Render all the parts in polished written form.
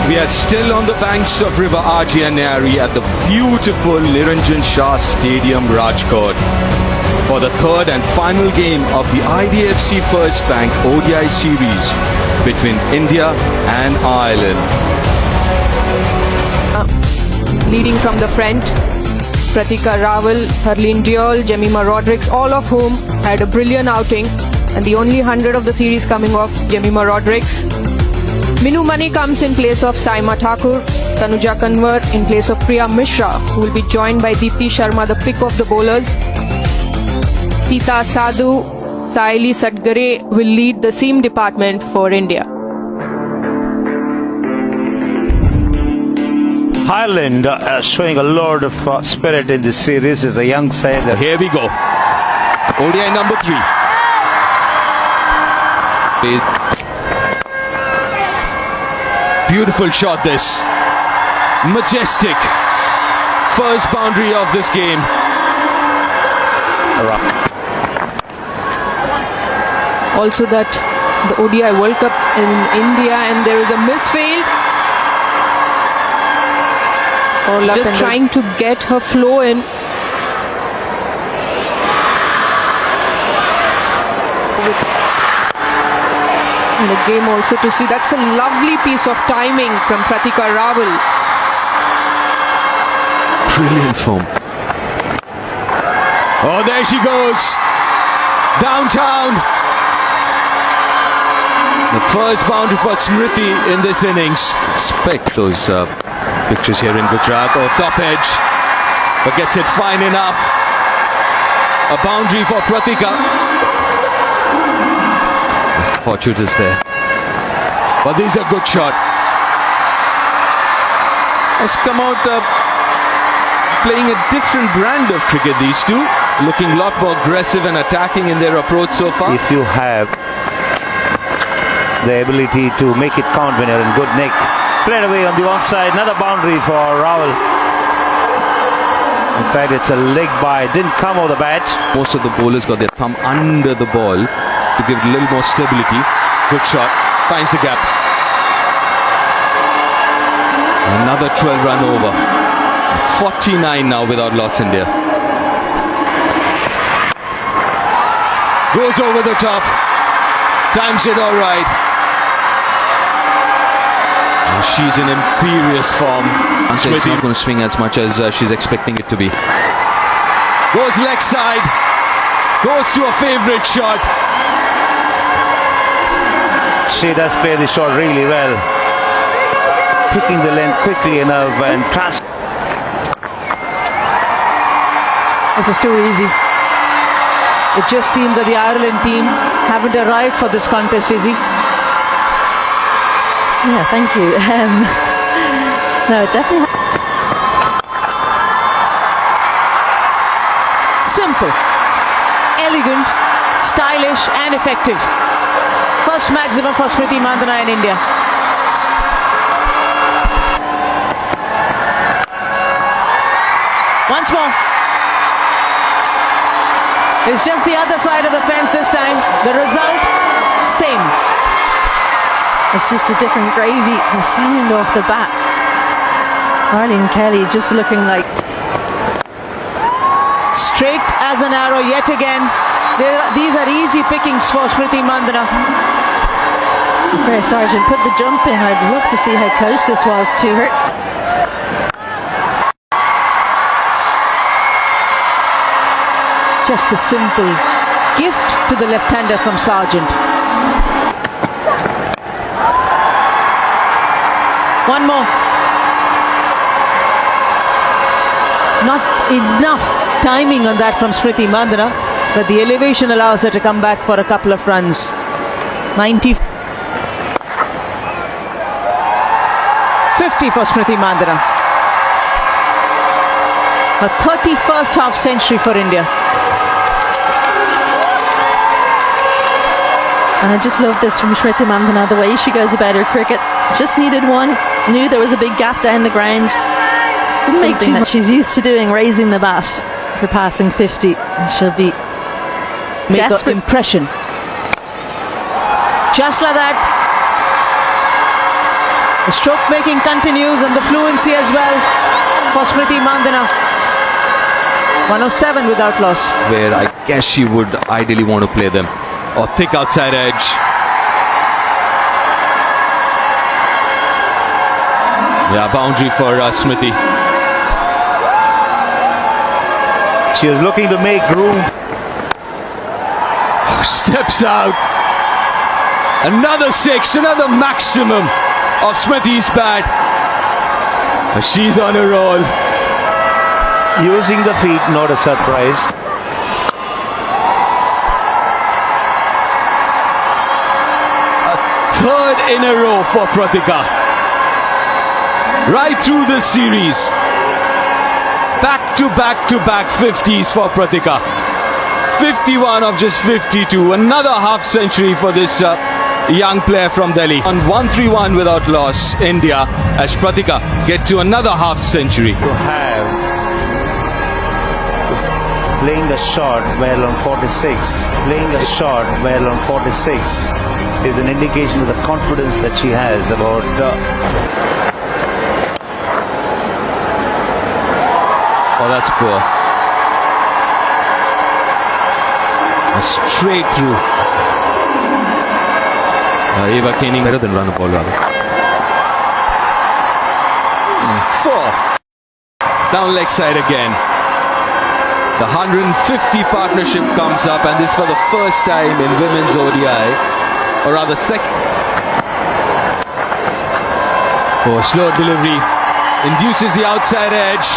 We are still on the banks of River Indianwomencricket at the beautiful Niranjan Shah Stadium, Rajkot, for the third and final game of the IDFC First Bank ODI series between India and Ireland. Leading from the front, Pratika Rawal, Harleen Diol, Jemima Rodrigues, all of whom had a brilliant outing, and the only 100 of the series coming off Jemima Rodrigues. Minu Mani comes in place of Saima Thakur, Tanuja Kanwar in place of Priya Mishra, who will be joined by Deepti Sharma, the pick of the bowlers. Tita Sadhu, Saili Satgare will lead the seam department for India. Ireland showing a lot of spirit in this series as a young side. Here we go. ODI number 3. Beautiful shot this. Majestic. First boundary of this game. Also that the ODI World Cup in India, and there is a misfield. Just trying to get her flow in. And the game also to see. That's a lovely piece of timing from Pratika Rawal. Brilliant form. Oh, there she goes. Downtown. The first boundary for Smriti in this innings. Expect those pictures here in Gujarat. Oh, top edge. But gets it fine enough. A boundary for Pratika. Fortune is there. But this is a good shot. Has come out playing a different brand of cricket, these two. Looking a lot more aggressive and attacking in their approach so far. If you have the ability to make it count when you're in good nick. Played away on the onside. Another boundary for Rawal. In fact, it's a leg by. Didn't come over the bat. Most of the bowlers got their thumb under the ball to give it a little more stability. Good shot. Finds the gap. Another 12 run over. 49 now without loss India. Goes over the top. Times it all right. And she's in imperious form. It's not going to swing as much as she's expecting it to be. Goes leg side. Goes to a favourite shot. She does play the shot really well. Picking the length quickly enough and trust. This is too easy. It just seems that the Ireland team haven't arrived for this contest, Izzy. Yeah, thank you. No, definitely. Simple, elegant, stylish and effective. First maximum for Smriti Mandhana in India. Once more. It's just the other side of the fence this time. The result, same. It's just a different gravy. The sound off the bat. Arlene Kelly just looking like straight as an arrow yet again. These are easy pickings for Smriti Mandhana. Fair Sergeant put the jump in. I'd love to see how close this was to her. Just a simple gift to the left-hander from Sargent. One more. Not enough timing on that from Smriti Mandhana, but the elevation allows her to come back for a couple of runs. 50 for Smriti Mandhana. Her 31st half century for India. And I just love this from Smriti Mandhana, the way she goes about her cricket. Just needed one. Knew there was a big gap down the ground. Something that she's used to doing, raising the bat for passing 50. She'll be desperate. Impression. Just like that. The stroke making continues and the fluency as well for Smriti Mandhana. 107 without loss. Where I guess she would ideally want to play them. Or thick outside edge. Yeah, boundary for Smriti. She is looking to make room. Steps out. Another 6, another maximum of Smriti's bat. She's on a roll. Using the feet, not a surprise. A third in a row for Pratika. Right through this series. Back to back 50s for Pratika. 51 of just 52. Another half century for this young player from Delhi. On 131 without loss, India, as Pratika get to another half century. To have playing the shot well on 46, playing the shot well on 46 is an indication of the confidence that she has about. Oh, that's poor. Straight through. Eva Koenig better than run a ball rather. 4. Down leg side again. The 150 partnership comes up, and this for the first time in women's ODI, or rather second. Oh, slow delivery. Induces the outside edge.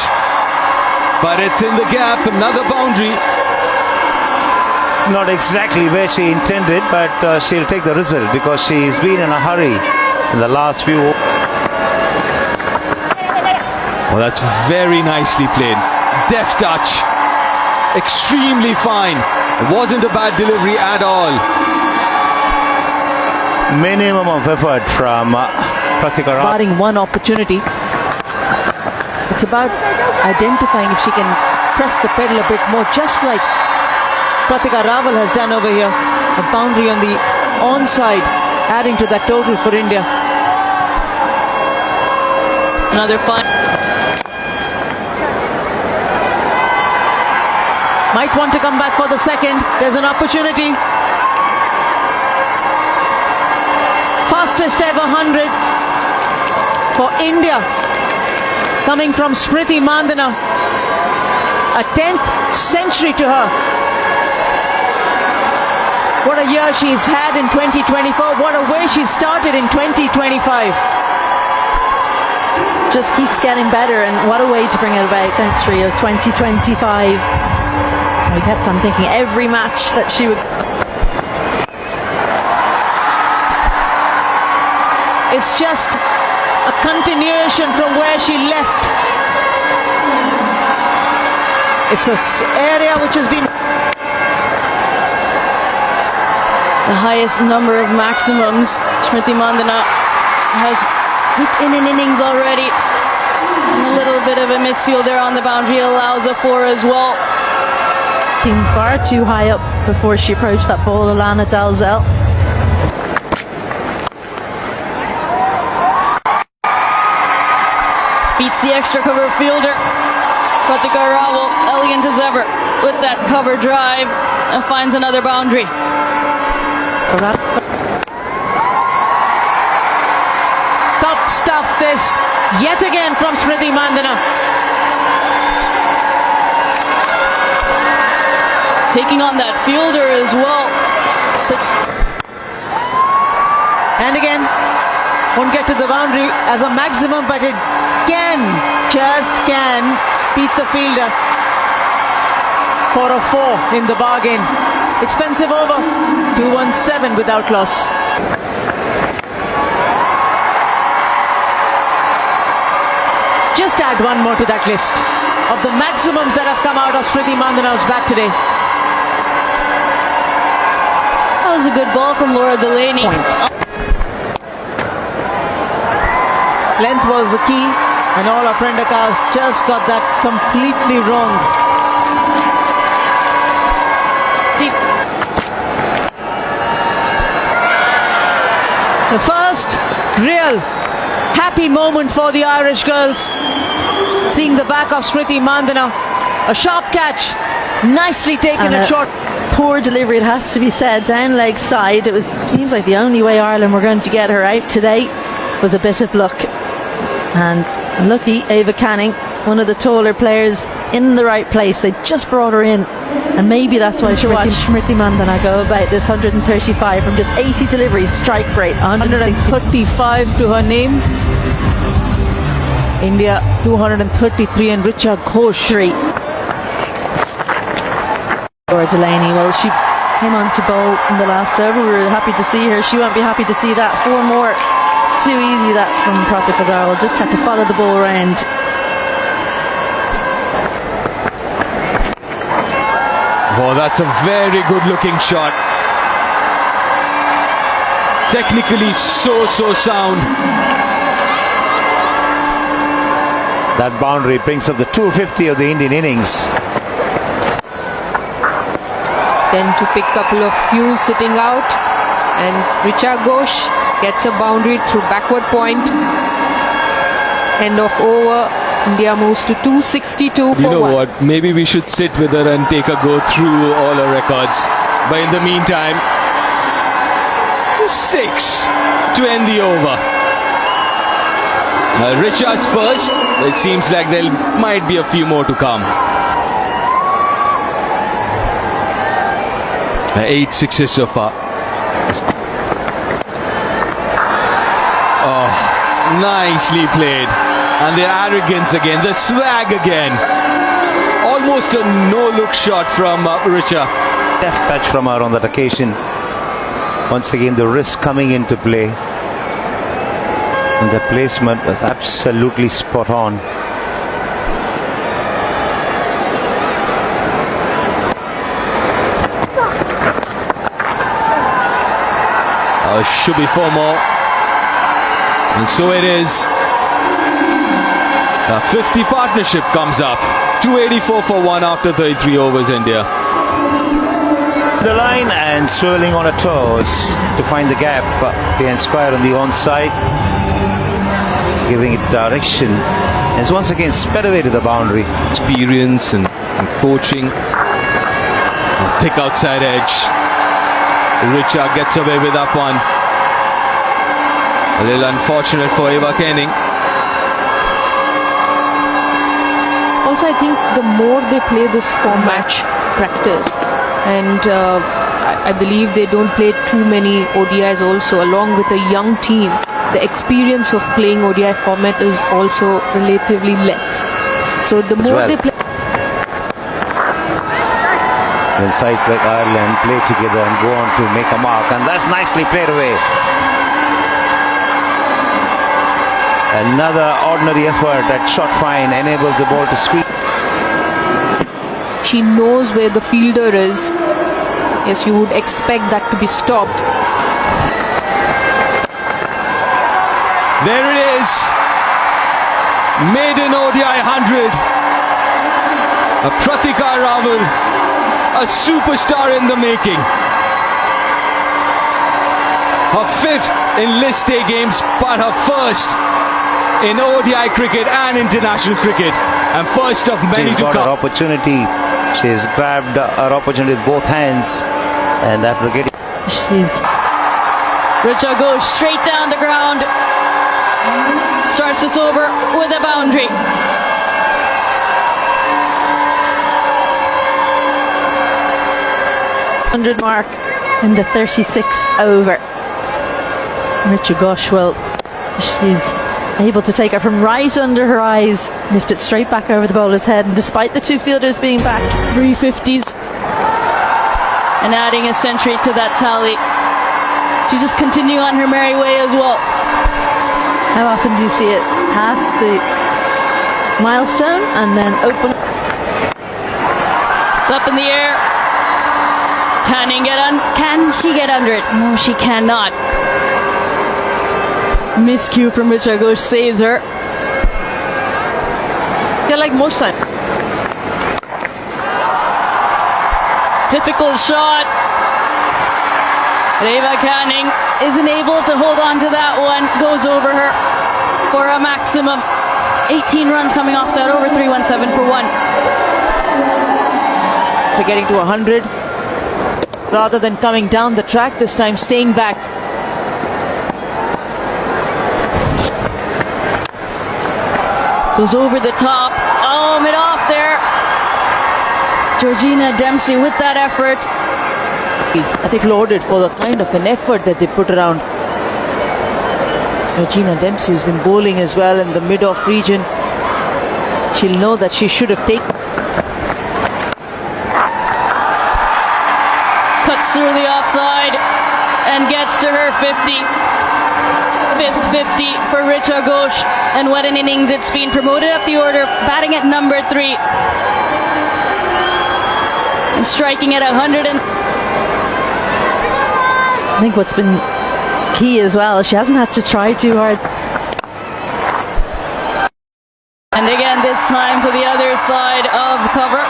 But it's in the gap. Another boundary. Not exactly where she intended, but she'll take the result because she's been in a hurry in the last few. Oh, that's very nicely played. Deft touch. Extremely fine. It wasn't a bad delivery at all. Minimum of effort from Pratika. Barring one opportunity. It's about identifying if she can press the pedal a bit more, just like Pratika Rawal has done over here. A boundary on the onside, adding to that total for India. Another fine. Might want to come back for the second. There's an opportunity. Fastest ever 100 for India, coming from Smriti Mandhana. A 10th century to her. What a year she's had in 2024. What a way she started in 2025. Just keeps getting better, and what a way to bring it about. Century of 2025. We kept on thinking every match that she would. It's just a continuation from where she left. It's an area which has been The highest number of maximums Smriti Mandhana has hit in an innings already. And a little bit of a misfield there on the boundary allows a 4 as well. Being far too high up before she approached that ball, Alana Dalzell. Beats the extra cover fielder. Pratika Rawal, elegant as ever with that cover drive, and finds another boundary. top stuff this yet again from Smriti Mandhana. Taking on that fielder as well. And again, won't get to the boundary as a maximum, but it just can beat the fielder for a 4 in the bargain. Expensive over, 217 without loss. Just add one more to that list of the maximums that have come out of Smriti Mandhana's bat today. That was a good ball from Laura Delaney. Length was the key, and all our Prendakars just got that completely wrong. Deep. The first real happy moment for the Irish girls. Seeing the back of Smriti Mandhana. A sharp catch. Nicely taken And at short. Poor delivery, it has to be said, down leg side. It seems like the only way Ireland were going to get her out today was a bit of luck. And lucky Ava Canning, one of the taller players, in the right place. They just brought her in, and maybe that's why Smriti Mandhana go about this 135 from just 80 deliveries. Strike rate 135 to her name. India 233 and Richa Ghosh 3. Laura Delaney, well, she came on to bowl in the last over. We were happy to see her. She won't be happy to see that. 4 more. Too easy that from Pratika Rawal. Just had to follow the ball around. Oh, that's a very good looking shot. Technically so sound. That boundary brings up the 250 of the Indian innings. Then to pick couple of cues sitting out, and Richa Ghosh gets a boundary through backward point. End of over. India moves to 262 for You know 1. what? Maybe we should sit with her and take a go through all her records. But in the meantime, 6 to end the over. Richa's first. It seems like there might be a few more to come. 8 sixes so far. Oh, nicely played. And the arrogance again, the swag again. Almost a no-look shot from Richa. Deft touch from her on that occasion. Once again, the wrist coming into play. And the placement was absolutely spot on. Should be 4 more. And so it is. A 50 partnership comes up. 284 for 1 after 33 overs, India. The line and swirling on her toes to find the gap behind square on the onside, giving it direction. As once again sped away to the boundary. Experience and coaching. A thick outside edge. Richa gets away with that one. A little unfortunate for Eva Canning. Also, I think the more they play this format practice, and I believe they don't play too many ODIs also, along with a young team, the experience of playing ODI format is also relatively less. So the more they play, when sides like Ireland play together and go on to make a mark, and that's nicely played away. Another ordinary effort at shot fine enables the ball to squeeze. she knows where the fielder is. Yes, you would expect that to be stopped. There it is. Maiden ODI 100. Pratika Rawal, a superstar in the making. Her 5th in List A games, but her first in ODI cricket and international cricket, and first of many She's to got come. her opportunity. She's grabbed her opportunity with both hands, and after getting Richa goes straight down the ground. Starts this over with a boundary. .100 mark in the 36th over. Richa Ghosh, well, she's able to take it from right under her eyes, lift it straight back over the bowler's head, and despite the 2 fielders being back, 350s. And adding a century to that tally. She's just continuing on her merry way as well. how often do you see it past the milestone and then open? It's up in the air. Can she get under it? No, she cannot. Miscue from Richa Ghosh saves her. Yeah, like most times. Difficult shot. Eva Canning isn't able to hold on to that one. Goes over her. for a maximum. 18 runs coming off that over 317 for one. For getting to 100 rather than coming down the track, this time staying back. Goes over the top. Oh, mid off there. Georgina Dempsey with that effort. I think lauded for the kind of an effort that they put around. Georgina Dempsey has been bowling as well in the mid-off region. She'll know that she should have taken. Cuts through the offside and gets to her 50. Fifth 50 for Richa Ghosh. And what an innings it's been. Promoted up the order, batting at number 3. And striking at 100. I think what's been key as well, she hasn't had to try too hard. And again, this time to the other side of cover.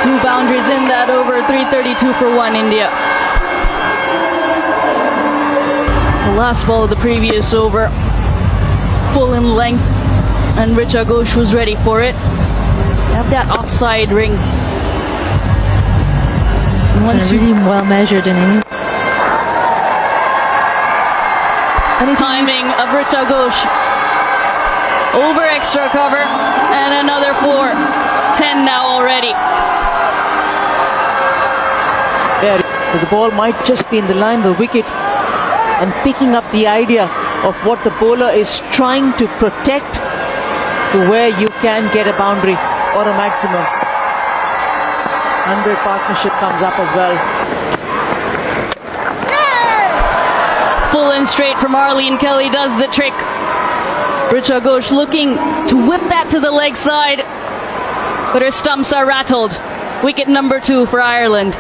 2 boundaries in that over, 332 for one, India. The last ball of the previous over, full in length, and Richa Ghosh was ready for it. Have that offside ring. And once Really well measured innings. timing of Richa Ghosh. Over extra cover and another 4. 10 now already. There, the ball might just be in the line of the wicket, and picking up the idea of what the bowler is trying to protect to where you can get a boundary or a maximum. 100 partnership comes up as well. Full and straight from Arlene Kelly does the trick. Richa Ghosh looking to whip that to the leg side, but her stumps are rattled. Wicket number 2 for Ireland.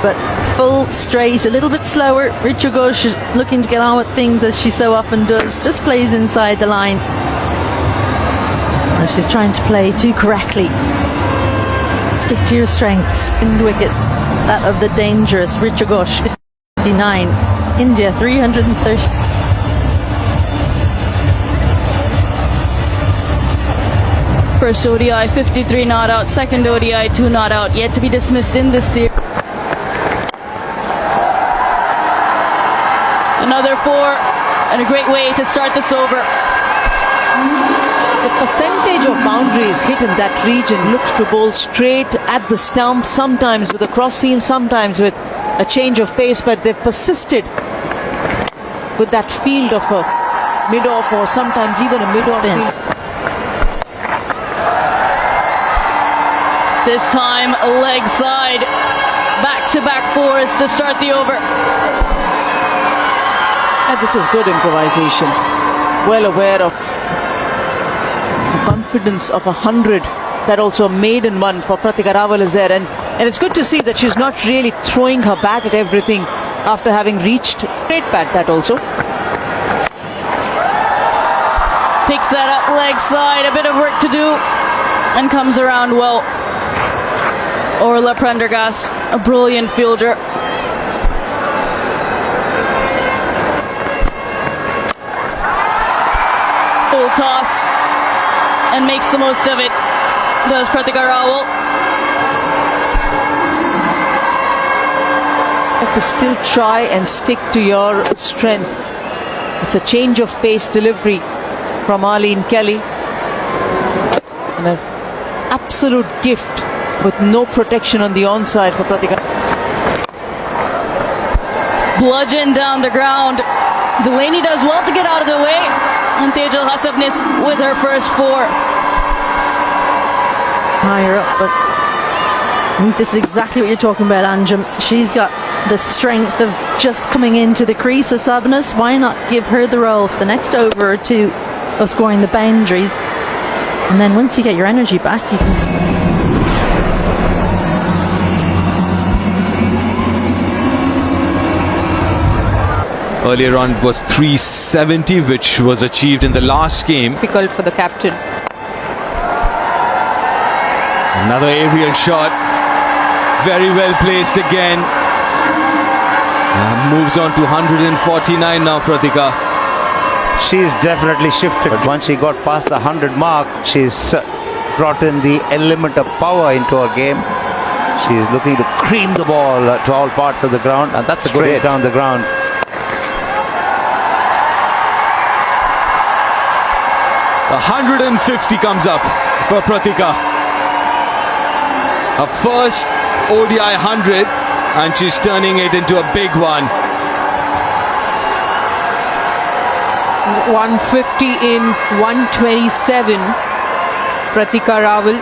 But full, straight, a little bit slower. Richa Ghosh is looking to get on with things as she so often does. Just plays inside the line. And she's trying to play too correctly. Stick to your strengths. In wicket, that of the dangerous Richa Ghosh. 59. India 330. First ODI 53 not out. Second ODI 2 not out. Yet to be dismissed in this series. Another 4 and a great way to start this over. The percentage of boundaries hit in that region looked to bowl straight at the stump, sometimes with a cross seam, sometimes with a change of pace, but they've persisted with that field of a mid-off or sometimes even a mid-on Spin. field. This time a leg side. Back-to-back 4s to start the over. And this is good improvisation. Well aware of the confidence of 100 that also a maiden one for Pratika Rawal is there. And it's good to see that she's not really throwing her bat at everything after having reached great bat that also. Picks that up leg side. A bit of work to do. And comes around well. Orla Prendergast, a brilliant fielder. Full toss and makes the most of it. Does Pratika Rawal. Have to still try and stick to your strength. It's a change of pace delivery from Arlene Kelly. And an absolute gift with no protection on the onside for Pratika. Bludgeon down the ground. Delaney does well to get out of the way. And Tejal Hasabnis with her first 4. Higher up, but I think this is exactly what you're talking about, Anjum. She's got the strength of just coming into the crease of Sabnas. Why not give her the role for the next over or 2 of scoring the boundaries? And then once you get your energy back, you can. Earlier on was 370, which was achieved in the last game. Difficult for the captain. Another aerial shot. Very well placed again. Moves on to 149 now, Pratika. She's definitely shifted. But once she got past the 100 mark, she's brought in the element of power into her game. She's looking to cream the ball to all parts of the ground, and that's straight down the ground. The 150 comes up for Pratika. Her first ODI 100, and she's turning it into a big one. 150 in 127. Pratika Rawal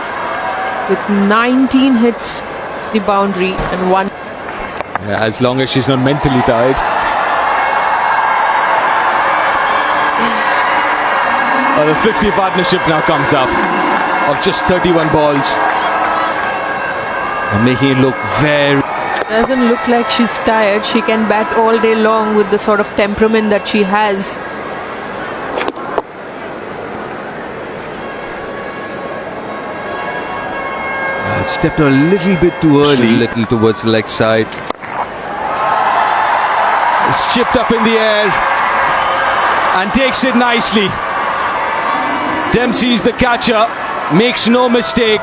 with 19 hits to the boundary and one. Yeah, as long as she's not mentally tired. The 50 partnership now comes up of just 31 balls, making it look very. Doesn't look like she's tired. She can bat all day long with the sort of temperament that she has. Stepped a little bit too early, little towards the leg side. It's chipped up in the air and takes it nicely. Dempsey's the catcher, makes no mistake,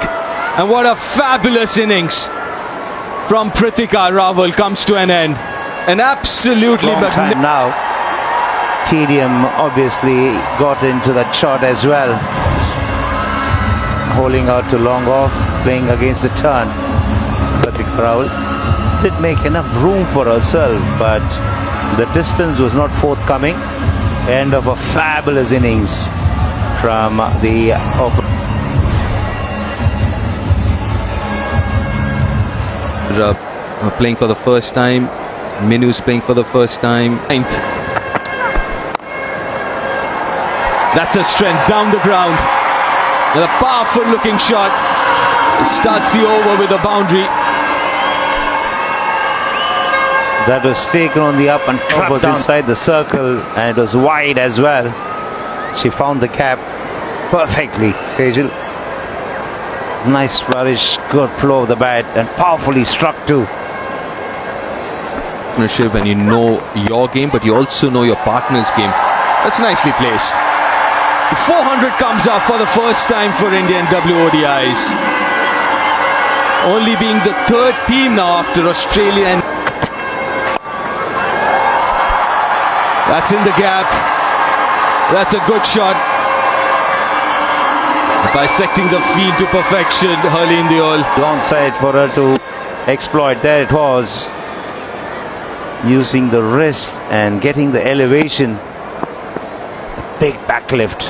and what a fabulous innings from Pratika Rawal comes to an end. An absolutely Long time now. Tedium obviously got into that shot as well. Holding out to long off, playing against the turn. Pratika Rawal did make enough room for herself, but the distance was not forthcoming. End of a fabulous innings from the playing for the first time. Minu's playing for the first time. That's a strength down the ground. And a powerful looking shot. It starts the over with a boundary. that was taken on the up and was inside the circle, and it was wide as well. She found the gap perfectly, Tejal. Nice flourish, good flow of the bat, and powerfully struck too. When you know your game, but you also know your partner's game. That's nicely placed. 400 comes up for the first time for Indian WODIs. Only being the third team now after Australia. And that's in the gap. That's a good shot. Bisecting the field to perfection, Hurley in the all. Onside for her to exploit. There it was. Using the wrist and getting the elevation. A big backlift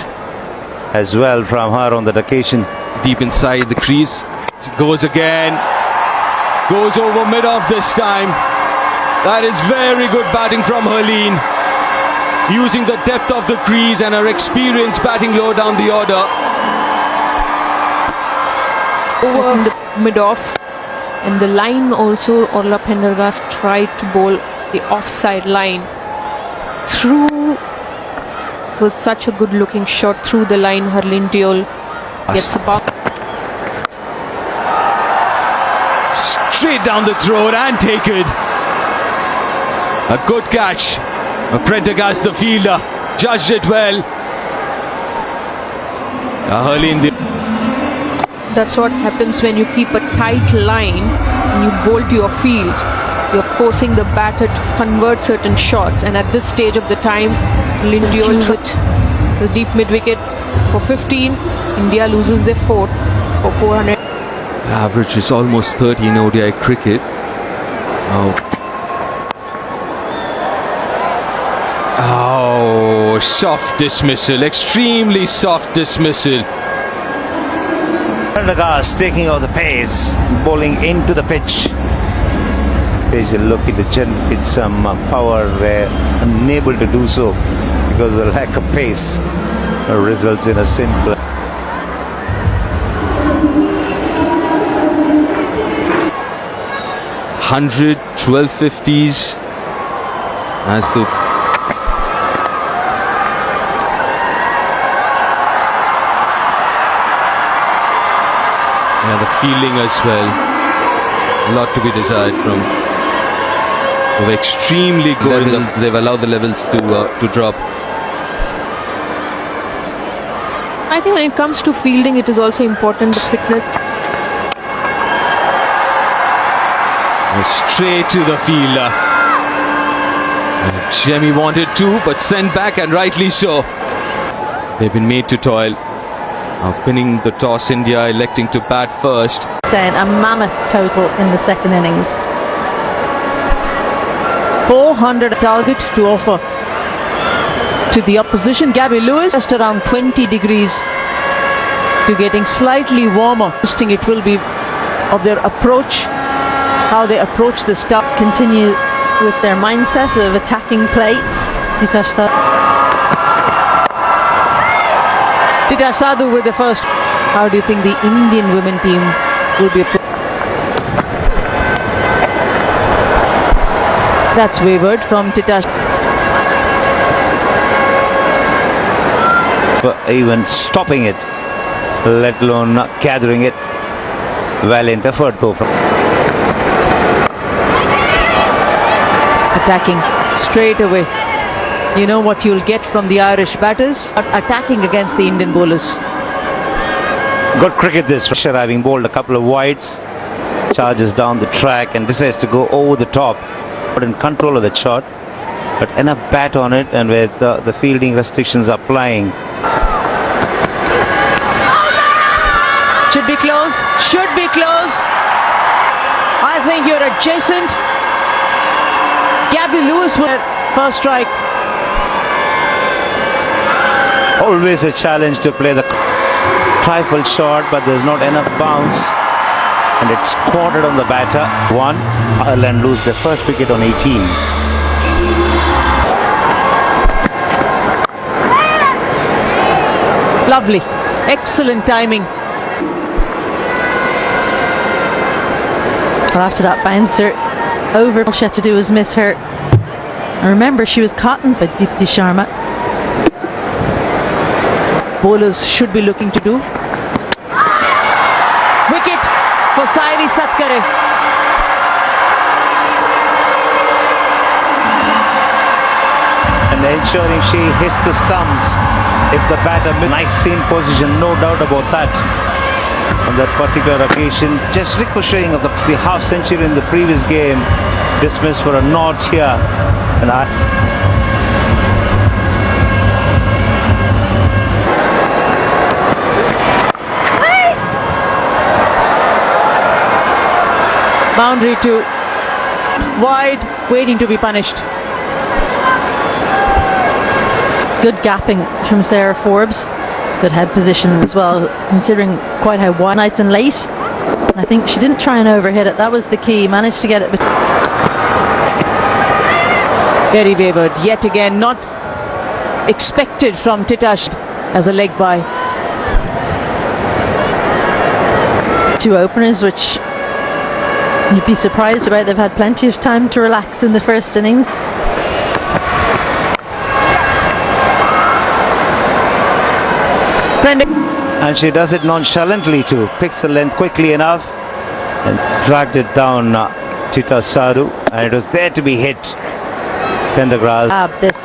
as well from her on that occasion. Deep inside the crease. She goes again. Goes over mid-off this time. That is very good batting from Hurleen. Using the depth of the crease and her experience batting low down the order. Over the mid-off. And the line also, Orla Pendergast tried to bowl the offside line through. It was such a good looking shot through the line. Hurleen Diol gets a bounce. Straight down the throat and take it. A good catch. Prendergast, the fielder, judged it well. Hurleen. That's what happens when you keep a tight line and you bowl to your field. You're forcing the batter to convert certain shots, and at this stage of the time, Lindiol hit the deep mid-wicket for 15. India loses their fourth for 400. Average is almost 30 in ODI cricket. Oh, soft dismissal, extremely soft dismissal. Prendergast taking out the pace, bowling into the pitch. They're looking to generate some power, they're unable to do so because of the lack of pace. Results in a simple. $100, 1250s as the the fielding as well. A lot to be desired from. Extremely good levels. They've allowed the levels to drop. I think when it comes to fielding, it is also important, the fitness. Straight to the fielder. Jemmy wanted to, but sent back, and rightly so. They've been made to toil. Now pinning the toss, India electing to bat first. Down a mammoth total in the second innings. 400 target to offer to the opposition. Gabby Lewis just around 20 degrees to getting slightly warmer. Interesting it will be of their approach, how they approach the start. Continue with their mindset of attacking play. Titash Sadhu with the first. How do you think the Indian women team will be approached? That's wavered from Titash. Even stopping it, let alone gathering it. Valiant effort though from Attacking straight away. You know what you'll get from the Irish batters? Attacking against the Indian bowlers. good cricket this. Russia having bowled a couple of wides, charges down the track and decides to go over the top. But in control of the shot, but enough bat on it, and with the fielding restrictions applying. Should be close. Should be close. I think you're adjacent. Gabby Lewis with first strike. Always a challenge to play the trifle shot, but there's not enough bounce, and it's quartered on the batter. Ireland lose their first wicket on 18. Lovely. Excellent timing. Well, after that bouncer over, all she had to do was miss her. And remember, she was cottoned by Deepti Sharma. Bowlers should be looking to do. Wicket for Sairi Satkare. And ensuring she hits the stumps if the batter misses. Nice seam position, no doubt about that. On that particular occasion, just ricocheting of the half century in the previous game, dismissed for a not here. And boundary to wide, waiting to be punished. Good gapping from Sarah Forbes. Good head position as well, considering quite how wide. Nice and late. I think she didn't try and overhit it. That was the key. Managed to get it. Very wavered. Yet again, not expected from Titash as a leg by. Two openers, which you'd be surprised about. They've had plenty of time to relax in the first innings. And she does it nonchalantly too. Picks the length quickly enough and dragged it down Tita Sadhu, and it was there to be hit. Pendergrass. This.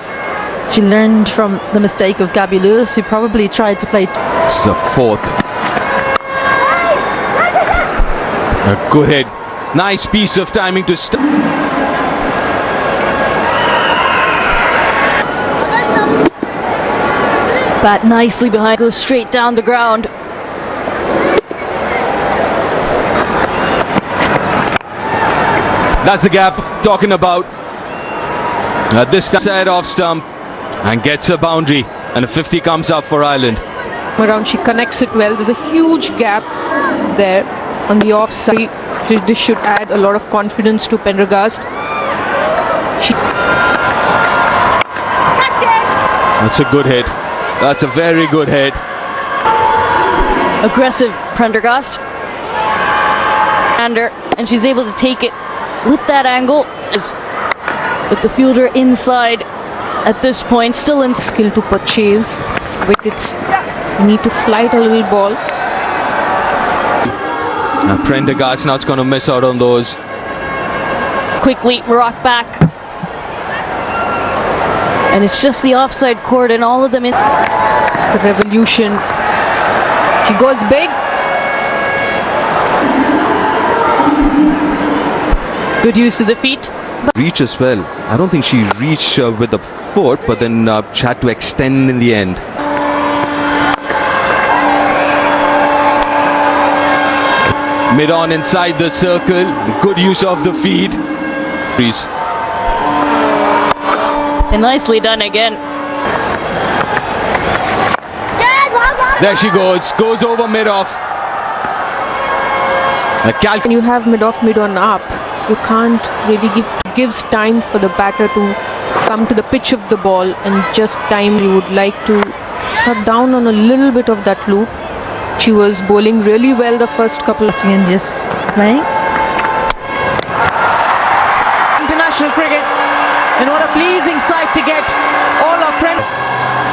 She learned from the mistake of Gabby Lewis, who probably tried to play. It's the fourth. A good hit. Nice piece of timing to stop. Bat nicely behind, goes straight down the ground. That's the gap talking about. This side off stump and gets a boundary, and a 50 comes up for Ireland. Around, she connects it well. There's a huge gap there on the off side. This should add a lot of confidence to Pendergast. That's a good hit. That's a very good hit. Aggressive Prendergast. And she's able to take it with that angle. With the fielder inside at this point, still in Skill to purchase wickets. You need to flight a little ball. And Prendergast now's going to miss out on those. quickly rock back. And it's just the offside cord and all of them in. The revolution She goes big. Good use of the feet. Reach as well. I don't think she reached with the foot, but then she had to extend in the end. Mid on inside the circle. Good use of the feet. Please. And nicely done again. There she goes. Goes over mid off. When you have mid off, mid on up, you can't really gives time for the batter to come to the pitch of the ball and just time. You would like to cut down on a little bit of that loop. She was bowling really well the first couple of Indians playing. International cricket, and what a pleasing sight to get all our friends.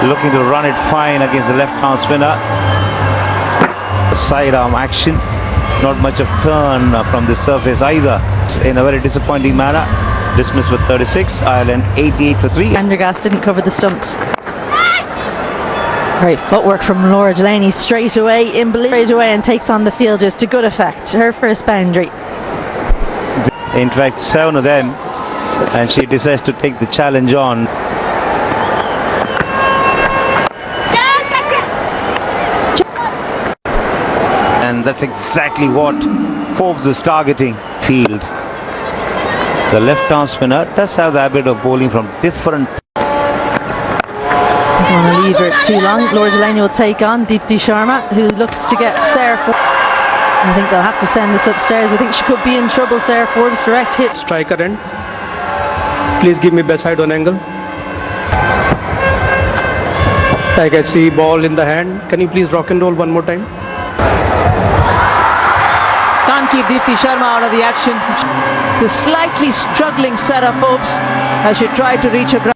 Looking to run it fine against the left-arm spinner. Sidearm action. Not much of turn from the surface either. In a very disappointing manner. Dismissed with 36. Ireland 88 for 3. Pendergast didn't cover the stumps. Great footwork from Laura Delaney straight away and takes on the fielders to good effect. Her first boundary. In fact, 7 of them, and she decides to take the challenge on. And that's exactly what Forbes is targeting. Field. The left-arm spinner does have the habit of bowling from different. Don't want to leave her too long. Laura Delaney will take on Deepti Sharma, who looks to get Sarah Forbes. I think they'll have to send this upstairs. I think she could be in trouble. Sarah Forbes, direct hit. Striker end. Please give me best side on angle. I can see ball in the hand. Can you please rock and roll one more time? Can't keep Deepti Sharma out of the action. The slightly struggling Sarah Forbes as she tried to reach her ground.